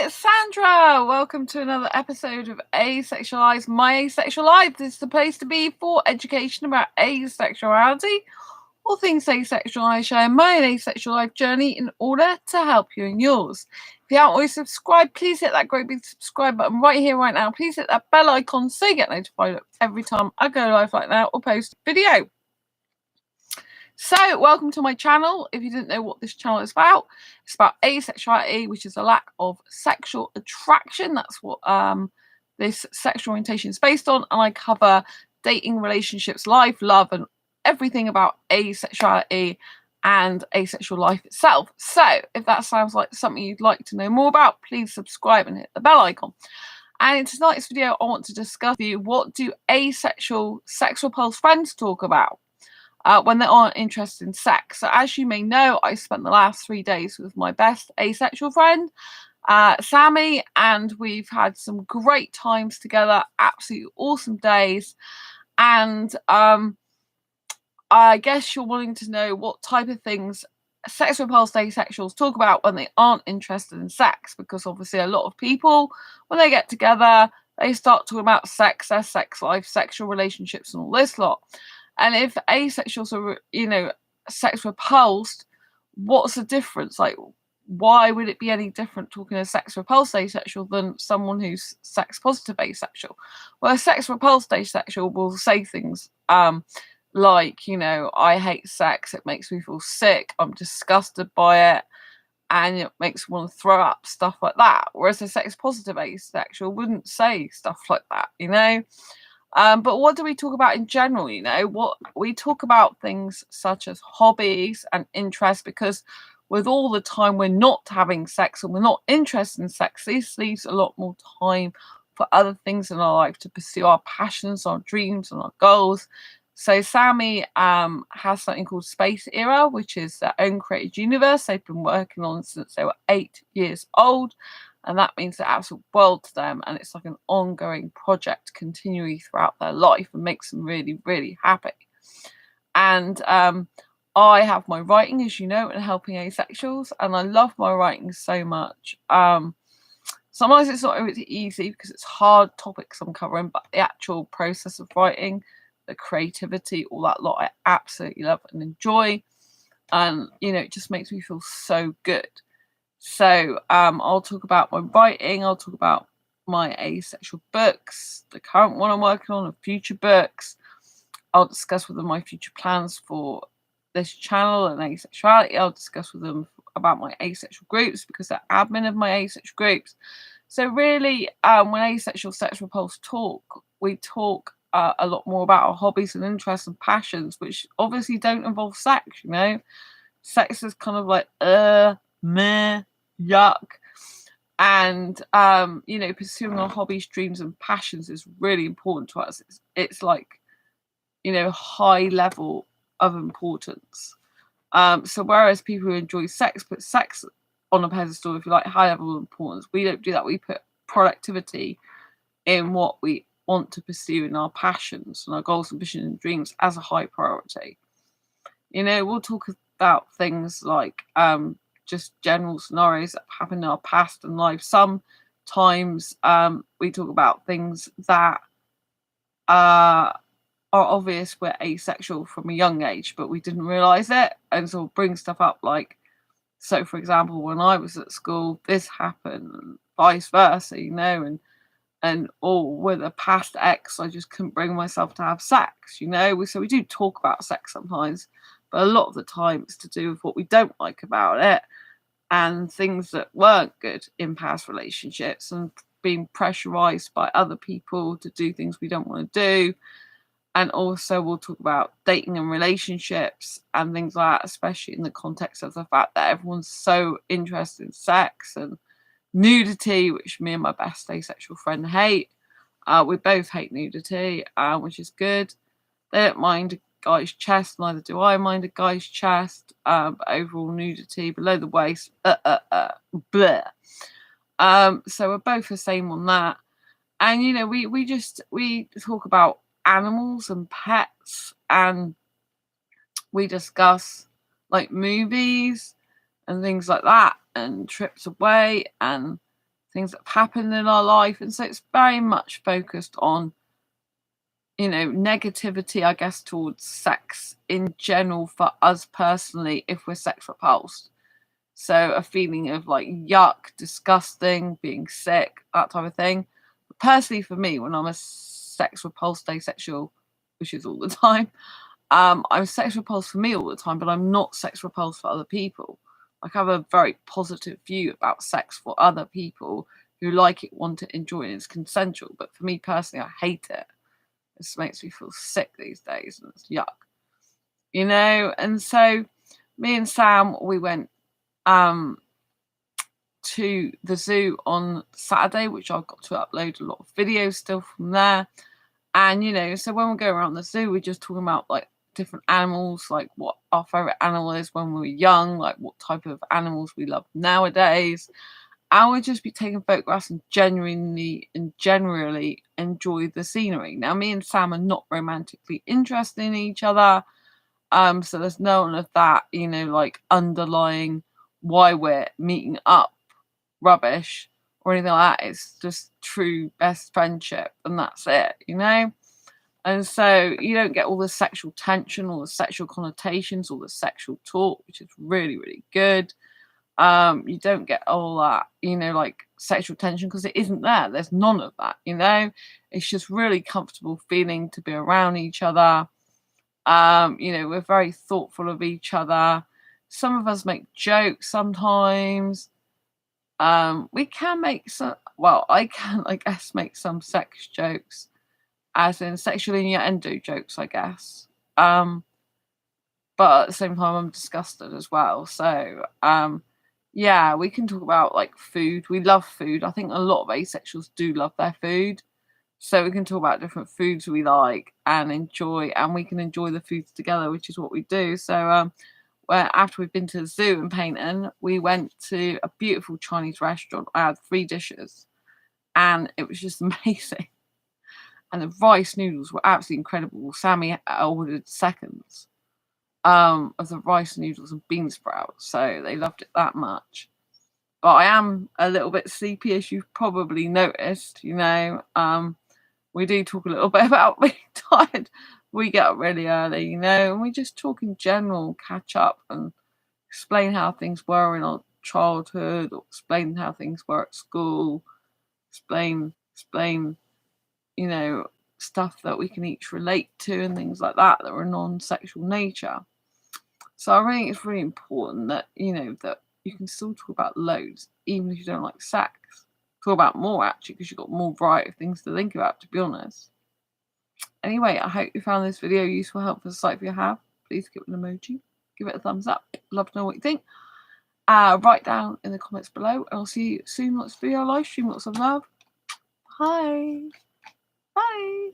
it's Sandra. Welcome to another episode of Asexualise, my asexual life. This is the place to be for education about asexuality, all things asexual. I share my asexual life journey in order to help you in yours. If you haven't already subscribed, please hit that great big subscribe button right here, right now. Please hit that bell icon so you get notified every time I go live like that or post a video. So, welcome to my channel. If you didn't know what this channel is about, it's about asexuality, which is a lack of sexual attraction. That's what this sexual orientation is based on. And I cover dating, relationships, life, love, and everything about asexuality and asexual life itself. So, if that sounds like something you'd like to know more about, please subscribe and hit the bell icon. And in tonight's video, I want to discuss with you, what do asexual sex repulsed friends talk about when they aren't interested in sex. So as you may know, I spent the last 3 days with my best asexual friend, Sammy, and we've had some great times together, absolutely awesome days. And I guess you're wanting to know what type of things sex repulsed asexuals talk about when they aren't interested in sex, because obviously a lot of people, when they get together, they start talking about sex, their sex life, sexual relationships, and all this lot. And if asexuals are, sex repulsed, what's the difference? Like, why would it be any different talking to sex repulsed asexual than someone who's sex positive asexual? Well, a sex repulsed asexual will say things like, I hate sex, it makes me feel sick, I'm disgusted by it, and it makes me want to throw up, stuff like that. Whereas a sex positive asexual wouldn't say stuff like that, But what do we talk about in general? What we talk about things such as hobbies and interests, because with all the time we're not having sex and we're not interested in sex, this leaves a lot more time for other things in our life to pursue our passions, our dreams, and our goals. So Sammy has something called Space Era, which is their own created universe they've been working on since they were 8 years old. And that means the absolute world to them. And it's like an ongoing project continually throughout their life and makes them really, really happy. And I have my writing, as you know, in helping asexuals. And I love my writing so much. Sometimes it's not always easy because it's hard topics I'm covering, but the actual process of writing, the creativity, all that lot, I absolutely love and enjoy. And, it just makes me feel so good. So I'll talk about my writing, I'll talk about my asexual books, the current one I'm working on, and future books. I'll discuss with them my future plans for this channel and asexuality. I'll discuss with them about my asexual groups, because they're admin of my asexual groups. So really, when asexual sex repulsed talk, we talk a lot more about our hobbies and interests and passions, which obviously don't involve sex, Sex is kind of like, meh, yuck. And pursuing our hobbies, dreams, and passions is really important to us. It's like, high level of importance. So whereas people who enjoy sex put sex on a pedestal, if you like, high level of importance, we don't do that. We put productivity in what we want to pursue in our passions and our goals, ambitions, and dreams as a high priority. We'll talk about things like just general scenarios that happen in our past and life. Sometimes we talk about things that are obvious we're asexual from a young age, but we didn't realize it, and so we'll bring stuff up like, so for example, when I was at school, this happened, and vice versa, and with a past ex, I just couldn't bring myself to have sex, So we do talk about sex sometimes, but a lot of the time it's to do with what we don't like about it and things that weren't good in past relationships and being pressurized by other people to do things we don't want to do. And also we'll talk about dating and relationships and things like that, especially in the context of the fact that everyone's so interested in sex and nudity, which me and my best asexual friend hate. We both hate nudity, which is good. They don't mind a guy's chest, neither do I mind a guy's chest. But overall nudity below the waist, bleh. So we're both the same on that. And we talk about animals and pets, and we discuss like movies and things like that, and trips away and things that have happened in our life. And so it's very much focused on, you know, negativity, I guess, towards sex in general for us personally, if we're sex repulsed. So a feeling of like yuck, disgusting, being sick, that type of thing. But personally, for me, when I'm a sex repulsed asexual, which is all the time, I'm sex repulsed for me all the time, but I'm not sex repulsed for other people. Like, I have a very positive view about sex for other people who like it, want it, enjoy it, and it's consensual. But for me personally, I hate it. This makes me feel sick these days, and it's yuck, you know. And so me and Sam, we went to the zoo on Saturday, which I've got to upload a lot of videos still from there. And, you know, so when we go around the zoo, we're just talking about like different animals, like what our favorite animal is when we were young, like what type of animals we love nowadays. I would just be taking photographs and generally enjoy the scenery. Now, me and Sam are not romantically interested in each other. So there's none of that, you know, like underlying why we're meeting up rubbish or anything like that. It's just true best friendship, and that's it, you know? And so you don't get all the sexual tension, all the sexual connotations, all the sexual talk, which is really, really good. You don't get all that, you know, like sexual tension, because it isn't there. There's none of that, you know. It's just really comfortable feeling to be around each other. You know, we're very thoughtful of each other. Some of us make jokes sometimes. We can make some, well, I can, I guess, make some sex jokes, as in sexual innuendo jokes, I guess. But at the same time, I'm disgusted as well. So, yeah, we can talk about like food. We love food. I think a lot of asexuals do love their food. So we can talk about different foods we like and enjoy, and we can enjoy the foods together, which is what we do. So, where after we've been to the zoo in Paynton, we went to a beautiful Chinese restaurant. I had 3 dishes, and it was just amazing. And the rice noodles were absolutely incredible. Sammy ordered seconds of the rice noodles and bean sprouts, so they loved it that much. But I am a little bit sleepy, as you've probably noticed, you know. We do talk a little bit about being tired. We get up really early, you know, and we just talk in general, catch up and explain how things were in our childhood, or explain how things were at school, explain, you know, stuff that we can each relate to and things like that that are non-sexual nature. So I think it's really important that, you know, that you can still talk about loads, even if you don't like sex. Talk about more, actually, because you've got more variety of things to think about, to be honest. Anyway, I hope you found this video useful, helpful. If you have, please give it an emoji, give it a thumbs up. Love to know what you think. Write down in the comments below, and I'll see you soon. Lots of video live stream, lots of love. Bye. Bye.